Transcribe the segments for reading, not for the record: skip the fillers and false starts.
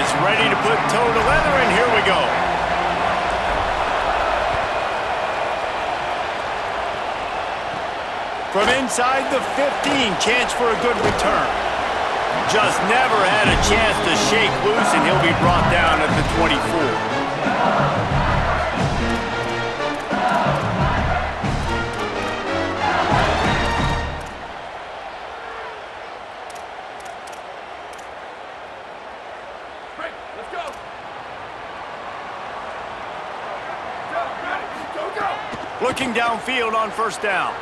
is ready to put toe to leather, and here we go. From inside the 15, chance for a good return. Just never had a chance to shake loose, and he'll be brought down at the 24. Looking downfield on first down.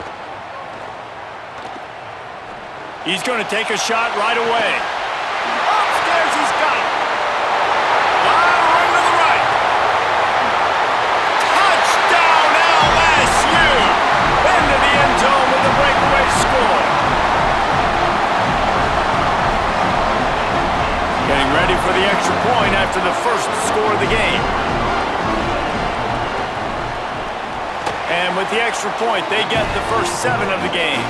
He's going to take a shot right away. Upstairs, he's got it. Right to the right. Touchdown, LSU! Into the end zone with a breakaway score. Getting ready for the extra point after the first score of the game. And with the extra point, they get the first 7 of the game.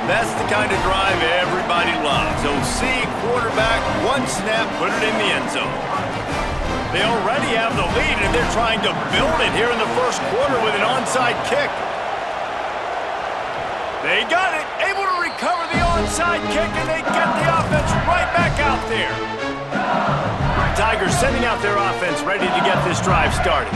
That's the kind of drive everybody loves. OC, quarterback, one snap, put it in the end zone. They already have the lead, and they're trying to build it here in the first quarter with an onside kick. They got it, able to recover the onside kick, and they get the offense right back out there. Tigers sending out their offense ready to get this drive started.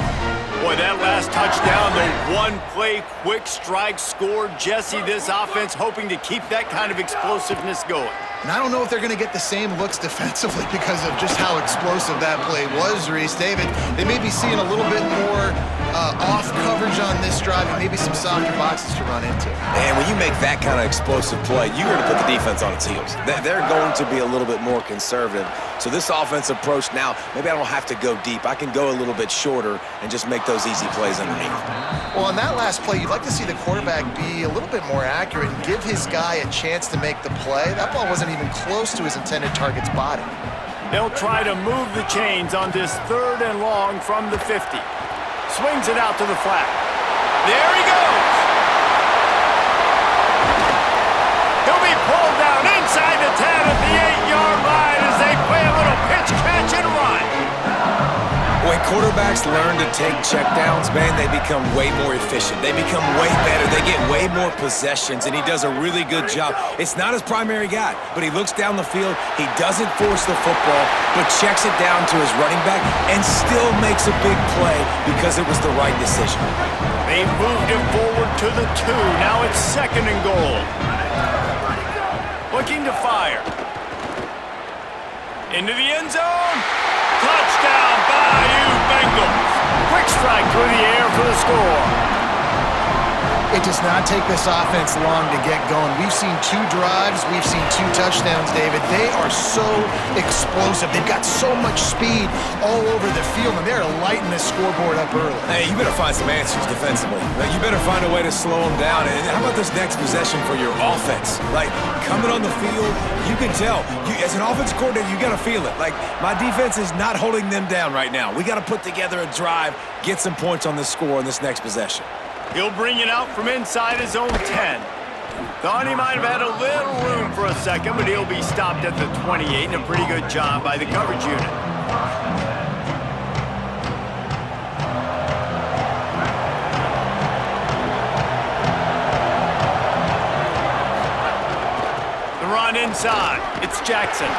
Boy, that last touchdown, the one-play quick strike score. Jesse, this offense hoping to keep that kind of explosiveness going. And I don't know if they're going to get the same looks defensively because of just how explosive that play was, Reese. David, they may be seeing a little bit more off coverage on this drive and maybe some softer boxes to run into. And when you make that kind of explosive play, you're going to put the defense on its heels. They're going to be a little bit more conservative. So this offense approach now, maybe I don't have to go deep. I can go a little bit shorter and just make those easy plays underneath. Well, on that last play, you'd like to see the quarterback be a little bit more accurate and give his guy a chance to make the play. That ball wasn't even close to his intended target's body. They'll try to move the chains on this 3rd and long from the 50. Swings it out to the flat. There he goes. He'll be pulled down inside the 10 at the 8-yard line as they play a little pitch, catch, and run. When quarterbacks learn to take checkdowns, man, they become way more efficient. They become way better. They get way more possessions, and he does a really good job. It's not his primary guy, but he looks down the field. He doesn't force the football, but checks it down to his running back and still makes a big play because it was the right decision. They moved him forward to the 2. Now it's 2nd and goal. Looking to fire. Into the end zone. Touchdown, Bayou Bengals. Quick strike through the air for the score. It does not take this offense long to get going. We've seen 2 drives. We've seen 2 touchdowns, David. They are so explosive. They've got so much speed all over the field, and they're lighting the scoreboard up early. Hey, you better find some answers defensively. Like, you better find a way to slow them down. And how about this next possession for your offense? Like, coming on the field, you can tell. As an offensive coordinator, you got to feel it. Like, my defense is not holding them down right now. We got to put together a drive, get some points on this score on this next possession. He'll bring it out from inside his own 10. Thought he might have had a little room for a second, but he'll be stopped at the 28, and a pretty good job by the coverage unit. The run inside. It's Jackson.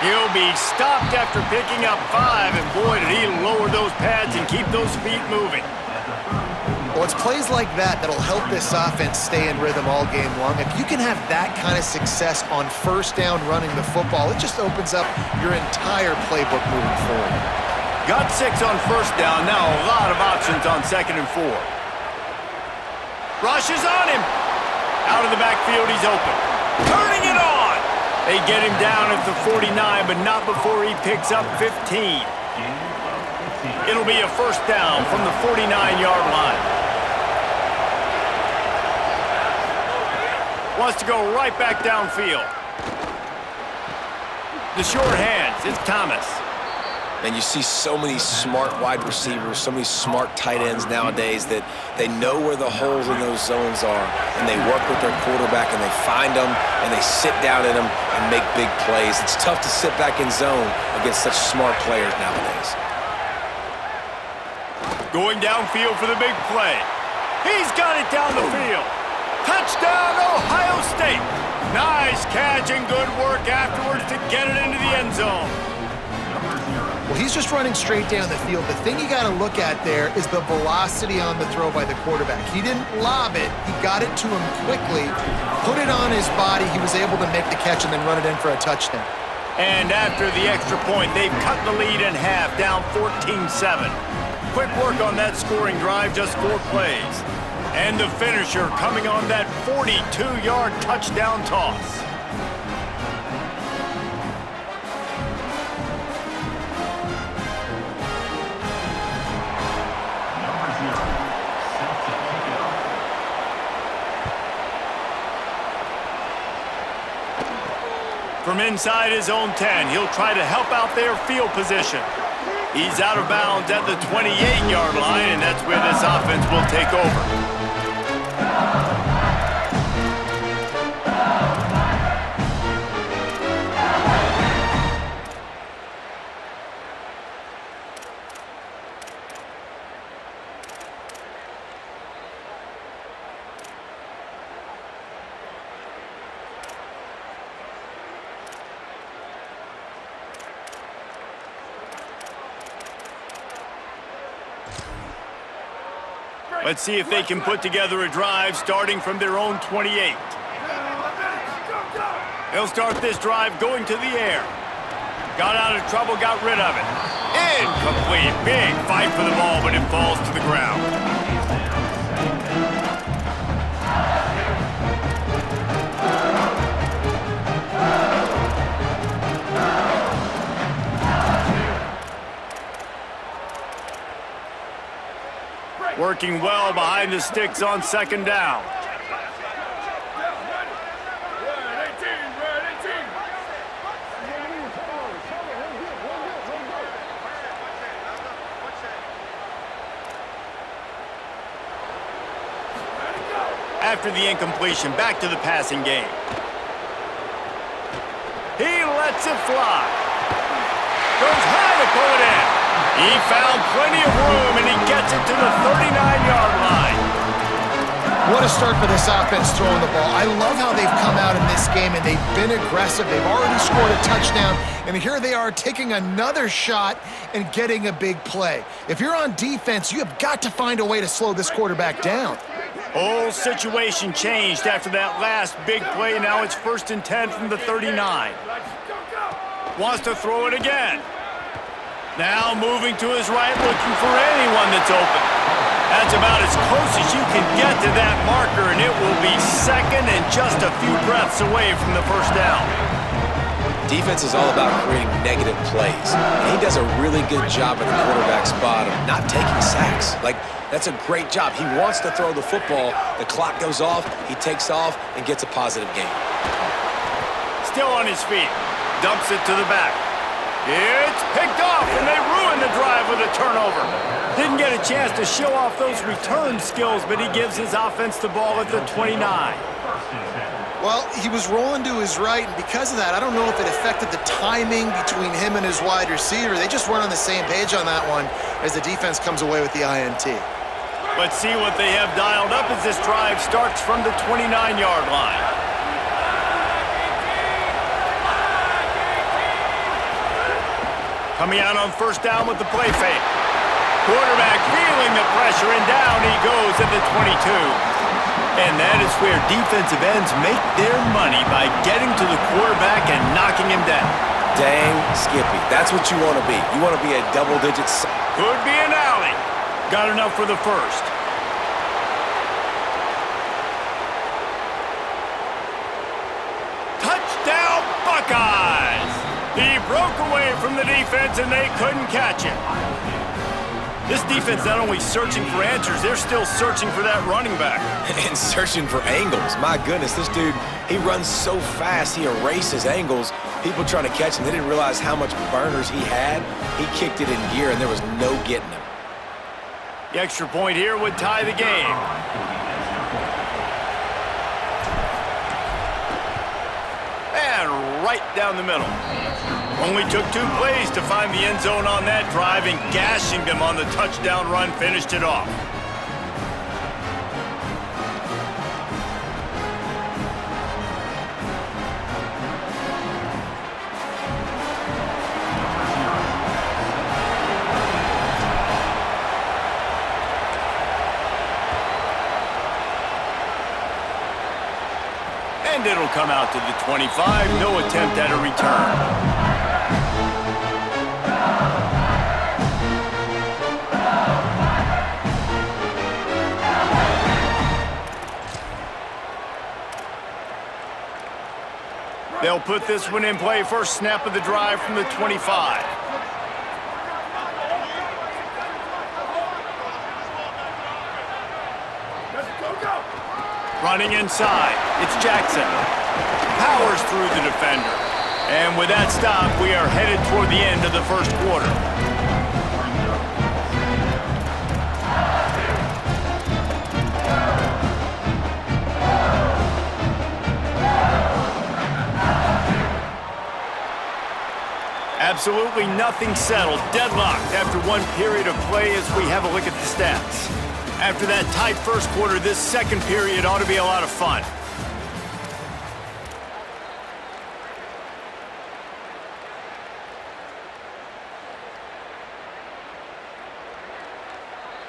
He'll be stopped after picking up 5, and boy, did he lower those pads and keep those feet moving. Well, it's plays like that that'll help this offense stay in rhythm all game long. If you can have that kind of success on first down running the football, it just opens up your entire playbook moving forward. Got 6 on first down. Now a lot of options on 2nd and 4. Rushes on him. Out of the backfield, he's open. Turning it on. They get him down at the 49, but not before he picks up 15. It'll be a first down from the 49-yard line. Wants to go right back downfield. The short hands, it's Thomas. And you see so many smart wide receivers, so many smart tight ends nowadays that they know where the holes in those zones are, and they work with their quarterback, and they find them, and they sit down in them and make big plays. It's tough to sit back in zone against such smart players nowadays. Going downfield for the big play. He's got it down the field. Touchdown, Ohio State. Nice catch and good work afterwards to get it into the end zone. Well, he's just running straight down the field. The thing you got to look at there is the velocity on the throw by the quarterback. He didn't lob it. He got it to him quickly, put it on his body. He was able to make the catch and then run it in for a touchdown. And after the extra point, they've cut the lead in half, down 14-7. Quick work on that scoring drive, just 4 plays. And the finisher coming on that 42-yard touchdown toss. From inside his own 10, he'll try to help out their field position. He's out of bounds at the 28-yard line, and that's where this offense will take over. Let's see if they can put together a drive starting from their own 28. They'll start this drive going to the air. Got out of trouble, got rid of it. Incomplete. Big fight for the ball, but it falls to the ground. Working well behind the sticks on second down. After the incompletion, back to the passing game. He lets it fly. Goes high to pull it in. He found plenty of room, and he gets it to the 39-yard line. What a start for this offense throwing the ball. I love how they've come out in this game, and they've been aggressive. They've already scored a touchdown, and here they are taking another shot and getting a big play. If you're on defense, you have got to find a way to slow this quarterback down. Whole situation changed after that last big play. Now it's 1st and 10 from the 39. Wants to throw it again. Now moving to his right, looking for anyone that's open. That's about as close as you can get to that marker, and it will be second and just a few breaths away from the first down. Defense is all about creating negative plays, and he does a really good job at the quarterback spot of not taking sacks. That's a great job. He wants to throw the football. The clock goes off, he takes off, and gets a positive gain. Still on his feet. Dumps it to the back. It's picked off, and they ruin the drive with a turnover. Didn't get a chance to show off those return skills, but he gives his offense the ball at the 29. Well, he was rolling to his right, and because of that, I don't know if it affected the timing between him and his wide receiver. They just weren't on the same page on that one as the defense comes away with the INT. Let's see what they have dialed up as this drive starts from the 29-yard line. Coming out on first down with the play fake. Quarterback feeling the pressure, and down he goes at the 22. And that is where defensive ends make their money, by getting to the quarterback and knocking him down. Dang, Skippy, that's what you want to be. You want to be a double-digit... Could be an alley. Got enough for the first. Touchdown, Buckeyes! He broke away from the defense, and they couldn't catch him. This defense not only searching for answers, they're still searching for that running back. And searching for angles. My goodness, this dude, he runs so fast, he erases angles. People trying to catch him, they didn't realize how much burners he had. He kicked it in gear, and there was no getting him. The extra point here would tie the game. And right down the middle. Only took 2 plays to find the end zone on that drive, and gashing them on the touchdown run finished it off. And it'll come out to the 25. No attempt at a return. They'll put this one in play. First snap of the drive from the 25. Running inside, it's Jackson. Powers through the defender. And with that stop, we are headed toward the end of the first quarter. Absolutely nothing settled. Deadlocked after one period of play as we have a look at the stats. After that tight first quarter, this second period ought to be a lot of fun.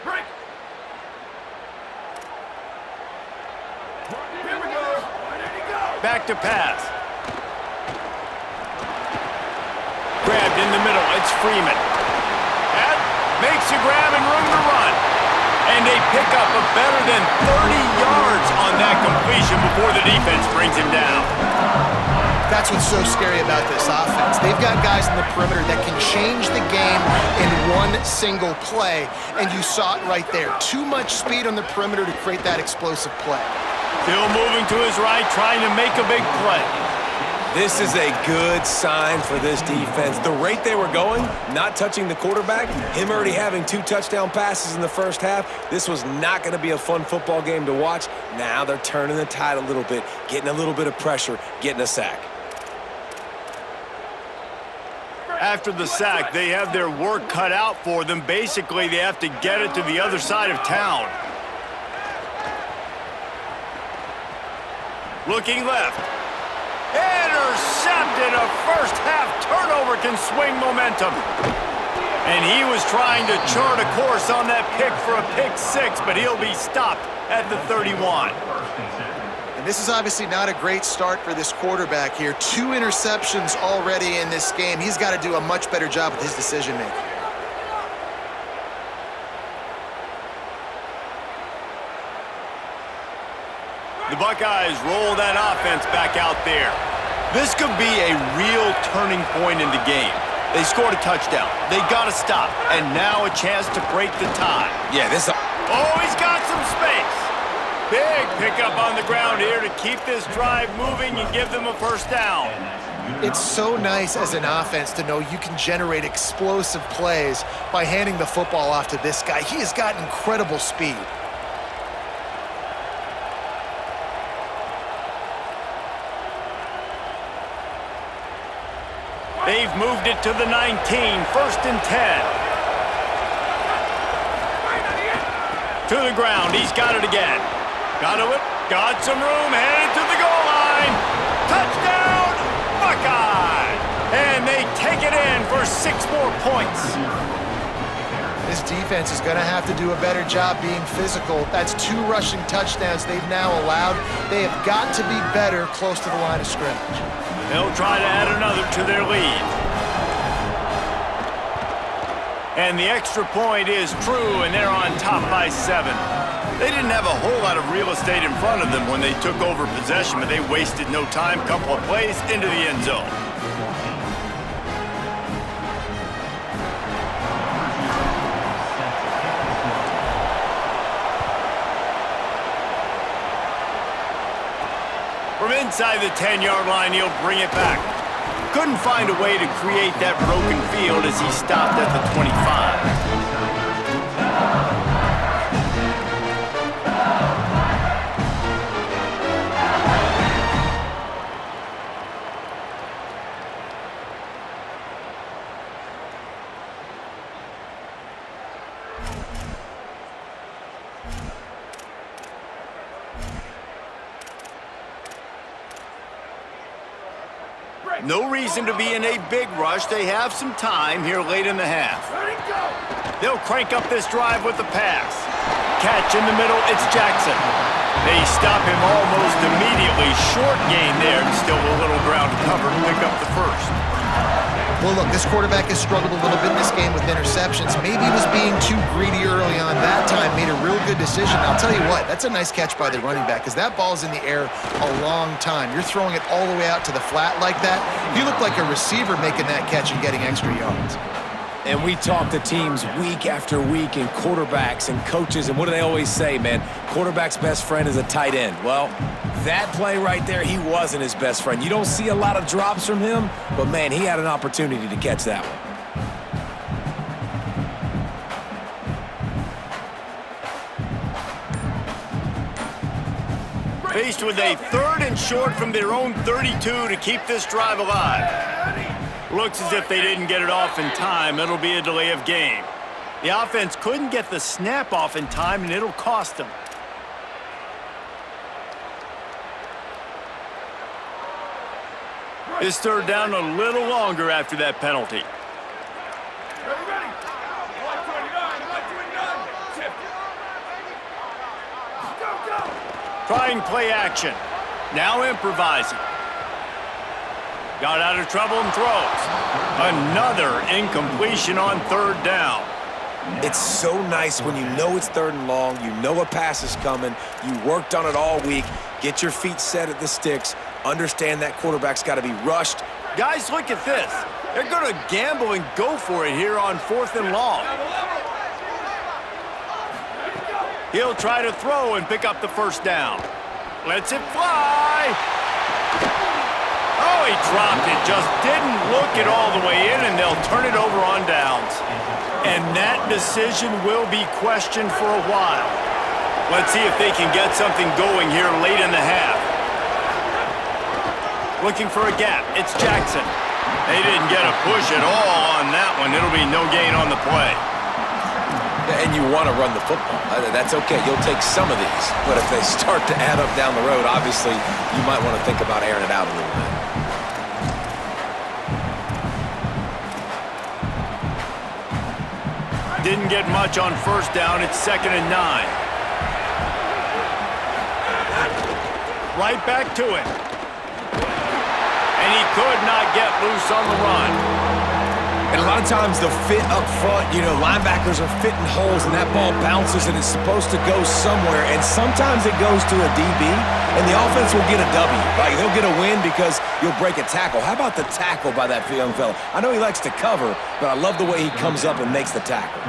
Break. Here we go. Back to pass. Grabbed in the middle. It's Freeman. That makes a grab and room to run. And they pick up a better than 30 yards on that completion before the defense brings him down. That's what's so scary about this offense. They've got guys in the perimeter that can change the game in one single play, and you saw it right there. Too much speed on the perimeter to create that explosive play. Still moving to his right, trying to make a big play. This is a good sign for this defense. The rate they were going, not touching the quarterback, him already having 2 touchdown passes in the first half, this was not going to be a fun football game to watch. Now they're turning the tide a little bit, getting a little bit of pressure, getting a sack. After the sack, they have their work cut out for them. Basically, they have to get it to the other side of town. Looking left. Intercepted. A first half turnover can swing momentum. And he was trying to chart a course on that pick for a pick 6, but he'll be stopped at the 31. And this is obviously not a great start for this quarterback here. 2 interceptions already in this game. He's got to do a much better job with his decision-making. The Buckeyes roll that offense back out there. This could be a real turning point in the game. They scored a touchdown. They got to stop. And now a chance to break the tie. Yeah, this... Oh, he's got some space. Big pickup on the ground here to keep this drive moving and give them a first down. It's so nice as an offense to know you can generate explosive plays by handing the football off to this guy. He has got incredible speed. They've moved it to the 19, 1st and 10. To the ground, he's got it again. Got it, got some room, headed to the goal line. Touchdown, Buckeye! And they take it in for 6 more points. This defense is going to have to do a better job being physical. That's 2 rushing touchdowns they've now allowed. They have got to be better close to the line of scrimmage. They'll try to add another to their lead. And the extra point is true, and they're on top by 7. They didn't have a whole lot of real estate in front of them when they took over possession, but they wasted no time. Couple of plays into the end zone. From inside the 10-yard line, he'll bring it back. couldn't find a way to create that broken field as he stopped at the 25. No reason to be in a big rush. They have some time here late in the half. They'll crank up this drive with the pass. Catch in the middle, it's Jackson. They stop him almost immediately. Short gain there, and still a little ground to cover to pick up the first. Well, look, this quarterback has struggled a little bit in this game with interceptions. Maybe he was being too greedy early on. That time made a real good decision. I'll tell you what, that's a nice catch by the running back because that ball's in the air a long time. You're throwing it all the way out to the flat like that. You look like a receiver making that catch and getting extra yards. And we talk to teams week after week and quarterbacks and coaches, and what do they always say, man? Quarterback's best friend is a tight end. Well, that play right there, he wasn't his best friend. You don't see a lot of drops from him, but, man, he had an opportunity to catch that one. Faced with a 3rd and short from their own 32 to keep this drive alive. Looks as if they didn't get it off in time. It'll be a delay of game. The offense couldn't get the snap off in time, and it'll cost them. This 3rd down a little longer after that penalty. Ready. 129. Go. Trying play action. Now improvising. Got out of trouble and throws. Another incompletion on 3rd down. It's so nice when you know it's 3rd and long, you know a pass is coming, you worked on it all week, get your feet set at the sticks, understand that quarterback's got to be rushed. Guys, look at this. They're going to gamble and go for it here on 4th and long. He'll try to throw and pick up the 1st down. Lets it fly. Oh, he dropped it. Just didn't look it all the way in, and they'll turn it over on downs. And that decision will be questioned for a while. Let's see if they can get something going here late in the half. Looking for a gap. It's Jackson. They didn't get a push at all on that one. It'll be no gain on the play. And you want to run the football. That's okay. You'll take some of these. But if they start to add up down the road, obviously, you might want to think about airing it out a little bit. Didn't get much on 1st down. It's 2nd and 9. Right back to it. And he could not get loose on the run. And a lot of times they'll fit up front. You know, linebackers are fitting holes, and that ball bounces, and it's supposed to go somewhere. And sometimes it goes to a DB, and the offense will get a W. Like, they'll get a win because you'll break a tackle. How about the tackle by that young fella? I know he likes to cover, but I love the way he comes up and makes the tackle.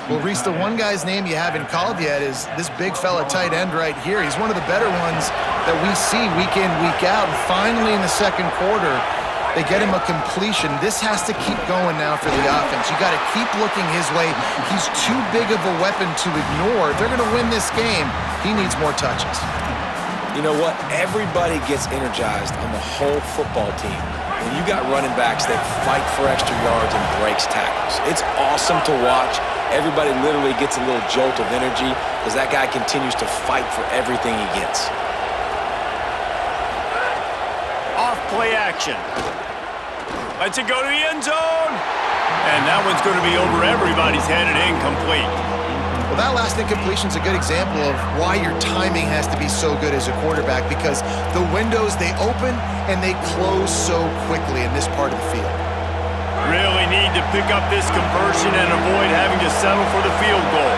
Well, Reese, the one guy's name you haven't called yet is this big fella tight end right here. He's one of the better ones that we see week in, week out. And finally, in the 2nd quarter, they get him a completion. This has to keep going now for the offense. You got to keep looking his way. He's too big of a weapon to ignore. If they're going to win this game, he needs more touches. You know what? Everybody gets energized on the whole football team. When you got running backs that fight for extra yards and breaks tackles, it's awesome to watch. Everybody literally gets a little jolt of energy because that guy continues to fight for everything he gets. Off play action. Lets it go to the end zone. And that one's going to be over everybody's head and incomplete. Well, that last incompletion is a good example of why your timing has to be so good as a quarterback, because the windows, they open and they close so quickly in this part of the field. Really need to pick up this conversion and avoid having to settle for the field goal.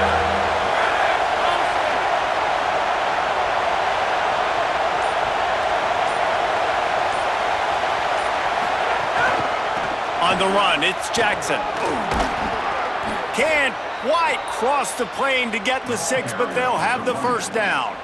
On the run, it's Jackson. Can't quite cross the plane to get the 6, but they'll have the 1st down.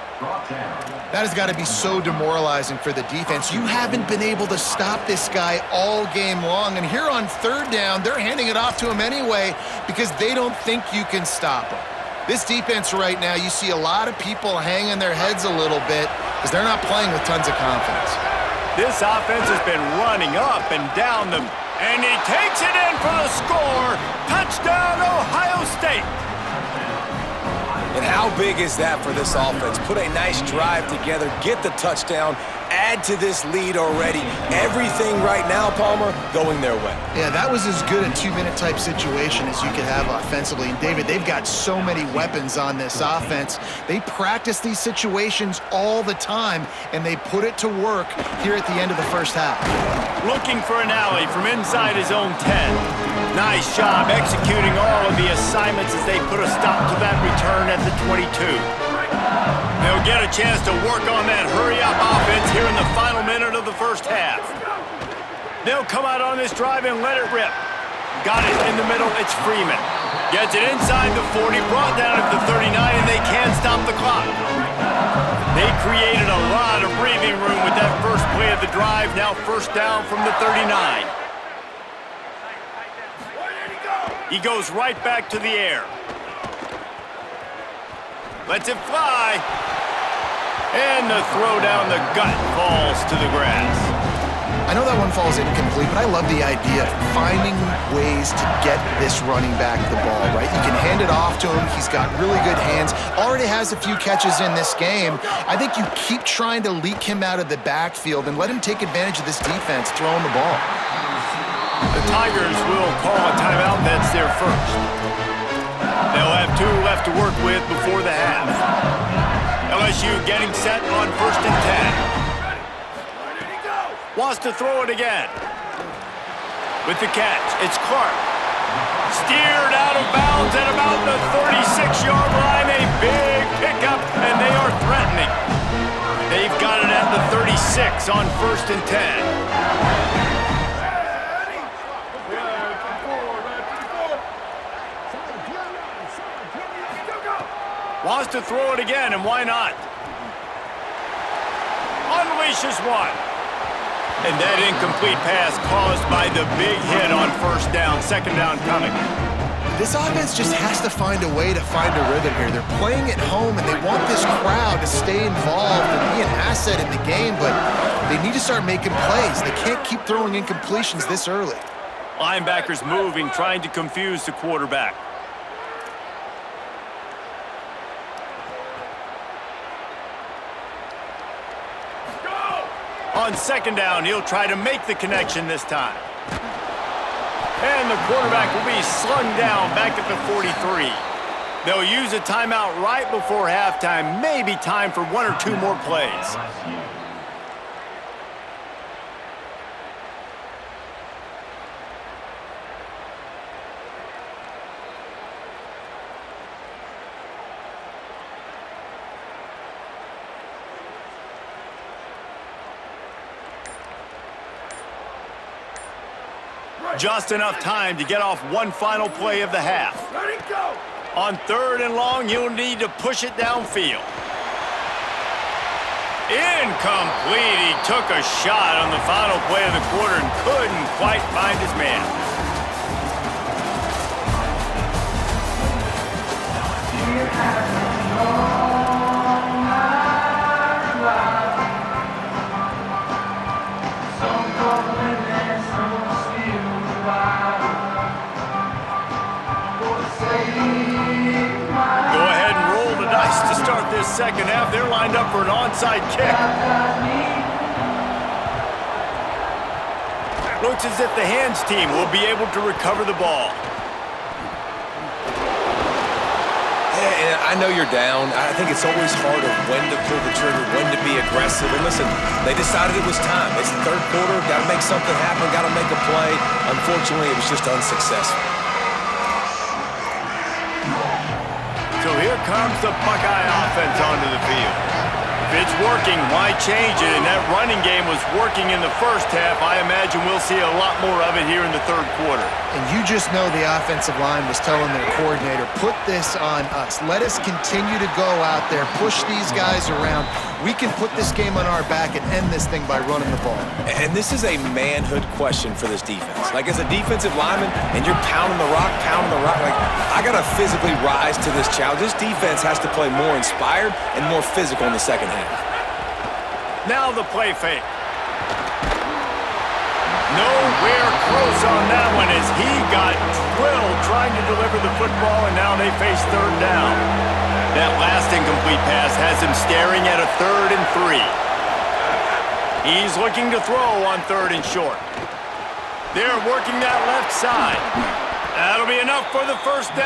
That has got to be so demoralizing for the defense. You haven't been able to stop this guy all game long, and here on third down, they're handing it off to him anyway because they don't think you can stop him. This defense right now, you see a lot of people hanging their heads a little bit because they're not playing with tons of confidence. This offense has been running up and down them, and he takes it in for the score. Touchdown, Ohio State. And how big is that for this offense? Put a nice drive together, get the touchdown, add to this lead already. Everything right now, Palmer, going their way. Yeah, that was as good a two-minute type situation as you could have offensively. And David, they've got so many weapons on this offense. They practice these situations all the time, and they put it to work here at the end of the first half. Looking for an alley from inside his own 10. Nice job executing all of the assignments as they put a stop to that return at the 22. They'll get a chance to work on that hurry-up offense here in the final minute of the first half. They'll come out on this drive and let it rip. Got it in the middle, it's Freeman. Gets it inside the 40, brought down at the 39, and they can't stop the clock. They created a lot of breathing room with that first play of the drive, now first down from the 39. He goes right back to the air. Lets it fly. And the throw down the gut falls to the grass. I know that one falls incomplete, but I love the idea of finding ways to get this running back the ball, right? You can hand it off to him. He's got really good hands. Already has a few catches in this game. I think you keep trying to leak him out of the backfield and let him take advantage of this defense throwing the ball. The Tigers will call a timeout. That's their first. They'll have 2 left to work with before the half. LSU getting set on 1st and 10. Wants to throw it again. With the catch, it's Clark. Steered out of bounds at about the 36-yard line. A big pickup, and they are threatening. They've got it at the 36 on 1st and 10. Wants to throw it again, and why not? Unleashes one. And that incomplete pass caused by the big hit on first down. Second down coming. This offense just has to find a way to find a rhythm here. They're playing at home, and they want this crowd to stay involved and be an asset in the game, but they need to start making plays. They can't keep throwing incompletions this early. Linebackers moving, trying to confuse the quarterback. On second down, he'll try to make the connection this time. And the quarterback will be slung down back at the 43. They'll use a timeout right before halftime. Maybe time for 1 or 2 more plays. Just enough time to get off one final play of the half. Let it go. On 3rd and long, you'll need to push it downfield. Incomplete. He took a shot on the final play of the quarter and couldn't quite find his man. This second half, they're lined up for an onside kick. Looks as if the hands team will be able to recover the ball. Yeah, and I know you're down. I think it's always hard of when to pull the trigger, when to be aggressive. And listen, they decided it was time. It's the 3rd quarter. Got to make something happen. Got to make a play. Unfortunately, it was just unsuccessful. So here comes the Buckeye offense onto the field. it's working, why change it? And that running game was working in the first half. I imagine we'll see a lot more of it here in the third quarter. And you just know the offensive line was telling their coordinator, put this on us. Let us continue to go out there, push these guys around. We can put this game on our back and end this thing by running the ball. And this is a manhood question for this defense. Like, as a defensive lineman, and you're pounding the rock, like, I got to physically rise to this challenge. This defense has to play more inspired and more physical in the second half. Now the play fake. Nowhere close on that one as he got drilled trying to deliver the football, and now they face third down. That last incomplete pass has him staring at a 3rd and 3. He's looking to throw on 3rd and short. They're working that left side. That'll be enough for the first down.